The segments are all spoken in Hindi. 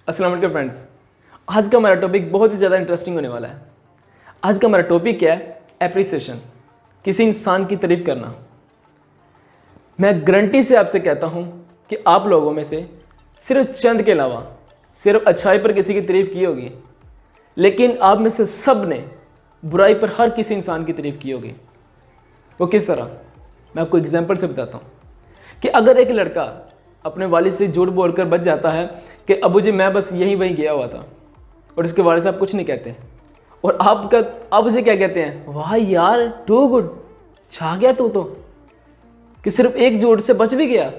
अस्सलाम वालेकुम फ्रेंड्स, आज का हमारा टॉपिक बहुत ही ज़्यादा इंटरेस्टिंग होने वाला है। आज का हमारा टॉपिक क्या है? एप्रिसिएशन, किसी इंसान की तारीफ़ करना। मैं गारंटी से आपसे कहता हूँ कि आप लोगों में से सिर्फ चंद के अलावा सिर्फ अच्छाई पर किसी की तारीफ़ की होगी, लेकिन आप में से सब ने बुराई पर हर किसी इंसान की तारीफ़ की होगी। वो किस तरह? मैं आपको एग्जाम्पल से बताता हूँ कि अगर एक लड़का अपने वालिद से झूठ बोलकर बच जाता है कि अबू जी मैं बस यहीं वहीं गया हुआ था, और उसके वालिद साहब कुछ नहीं कहते, और आप उसे क्या कहते हैं? वाह यार टू गुड, छा गया तू तो, कि सिर्फ एक झूठ से बच भी गया।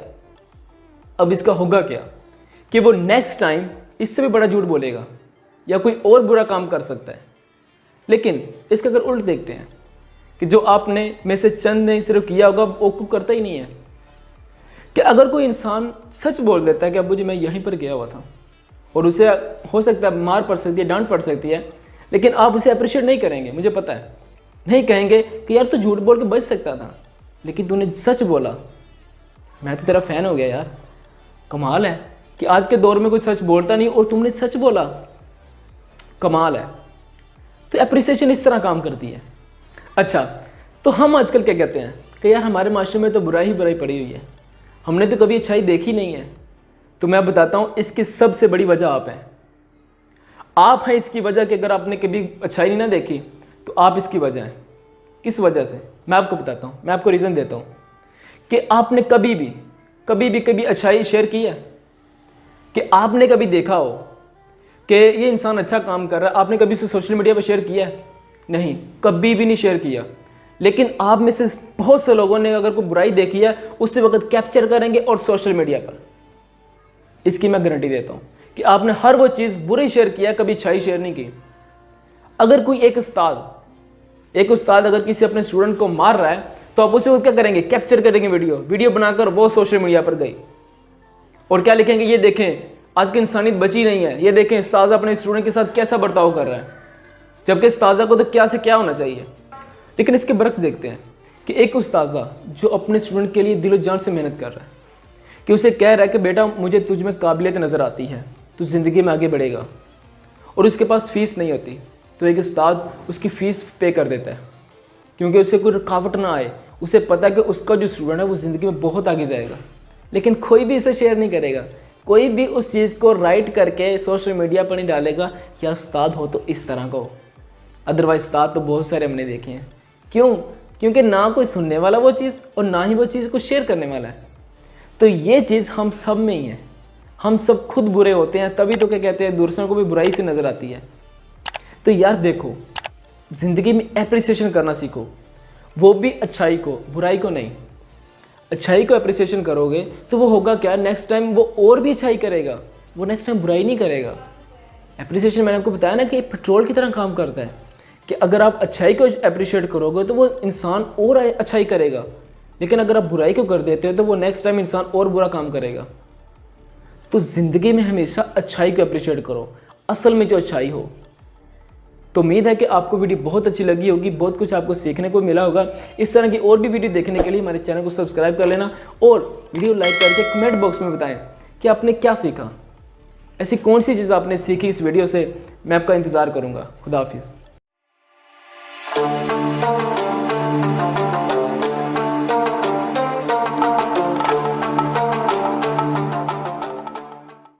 अब इसका होगा क्या कि वो नेक्स्ट टाइम इससे भी बड़ा झूठ बोलेगा या कोई और बुरा काम कर सकता है। लेकिन इसका अगर उल्ट देखते हैं कि जो आपने में से चंद ने सिर्फ किया होगा वो को करता ही नहीं है, कि अगर कोई इंसान सच बोल देता है कि अबू जी मैं यहीं पर गया हुआ था, और उसे हो सकता है मार पड़ सकती है, डांट पड़ सकती है, लेकिन आप उसे अप्रिशिएट नहीं करेंगे, मुझे पता है, नहीं कहेंगे कि यार तू झूठ बोल के बच सकता था लेकिन तूने सच बोला, मैं तो तेरा फ़ैन हो गया यार, कमाल है कि आज के दौर में कोई सच बोलता नहीं और तुमने सच बोला, कमाल है। तो अप्रिसिएशन इस तरह काम करती है। अच्छा, तो हम आजकल क्या कहते हैं कि यार हमारे माशरे में तो बुराई ही बुराई पड़ी हुई है, हमने तो कभी अच्छाई देखी नहीं है। तो मैं बताता हूँ इसकी सबसे बड़ी वजह आप हैं। आप हैं इसकी वजह कि अगर आपने कभी अच्छाई नहीं ना देखी तो आप इसकी वजह हैं। किस वजह से? मैं आपको बताता हूँ, मैं आपको रीज़न देता हूँ कि आपने कभी अच्छाई शेयर की है, कि आपने कभी देखा हो कि ये इंसान अच्छा काम कर रहा है, आपने कभी उसे सोशल मीडिया पर शेयर किया है? नहीं, कभी भी नहीं शेयर किया। लेकिन आप में से बहुत से लोगों ने अगर कोई बुराई देखी है उसी वक्त कैप्चर करेंगे और सोशल मीडिया पर, इसकी मैं गारंटी देता हूँ कि आपने हर वो चीज़ बुरी शेयर किया, कभी अच्छाई शेयर नहीं की। अगर कोई एक उस्ताद अगर किसी अपने स्टूडेंट को मार रहा है तो आप उसी वक्त क्या करेंगे? कैप्चर करेंगे, वीडियो बनाकर वो सोशल मीडिया पर गई, और क्या लिखेंगे? ये देखें आज की इंसानियत बची नहीं है, ये देखें उस्ताद अपने स्टूडेंट के साथ कैसा बर्ताव कर रहा है, जबकि उस्ताद को तो क्या से क्या होना चाहिए। लेकिन इसके बरक्स देखते हैं कि एक उस्तादा जो अपने स्टूडेंट के लिए दिलो जान से मेहनत कर रहा है, कि उसे कह रहा है कि बेटा मुझे तुझ में काबिलियत नज़र आती है, तू ज़िंदगी में आगे बढ़ेगा, और उसके पास फ़ीस नहीं होती तो एक उस्ताद उसकी फ़ीस पे कर देता है, क्योंकि उससे कोई रुकावट ना आए, उसे पता है कि उसका जो स्टूडेंट है वो ज़िंदगी में बहुत आगे जाएगा। लेकिन कोई भी इसे शेयर नहीं करेगा, कोई भी उस चीज़ को राइट करके सोशल मीडिया पर नहीं डालेगा या उस्ताद हो तो इस तरह का हो। अदरवाइज उस्ताद तो बहुत सारे हमने देखे हैं। क्यों? क्योंकि ना कोई सुनने वाला वो चीज़ और ना ही वो चीज़ को शेयर करने वाला है। तो ये चीज़ हम सब में ही है, हम सब खुद बुरे होते हैं, तभी तो क्या कहते हैं दूसरों को भी बुराई से नज़र आती है। तो यार देखो, ज़िंदगी में एप्रिसिएशन करना सीखो, वो भी अच्छाई को, बुराई को नहीं। अच्छाई को एप्रिसिएशन करोगे तो वो होगा क्या? नेक्स्ट टाइम वो और भी अच्छाई करेगा, वो नेक्स्ट टाइम बुराई नहीं करेगा। एप्रिसिएशन मैंने आपको बताया ना कि पेट्रोल की तरह काम करता है, कि अगर आप अच्छाई को अप्रिशिएट करोगे तो वो इंसान और अच्छाई करेगा, लेकिन अगर आप बुराई को कर देते हो तो वो नेक्स्ट टाइम इंसान और बुरा काम करेगा। तो ज़िंदगी में हमेशा अच्छाई को अप्रिशिएट करो, असल में जो अच्छाई हो। तो उम्मीद है कि आपको वीडियो बहुत अच्छी लगी होगी, बहुत कुछ आपको सीखने को मिला होगा। इस तरह की और भी वीडियो देखने के लिए हमारे चैनल को सब्सक्राइब कर लेना, और वीडियो लाइक करके कमेंट बॉक्स में बताएं कि आपने क्या सीखा, ऐसी कौन सी चीज़ आपने सीखी इस वीडियो से। मैं आपका इंतज़ार करूँगा। खुदा हाफिज़।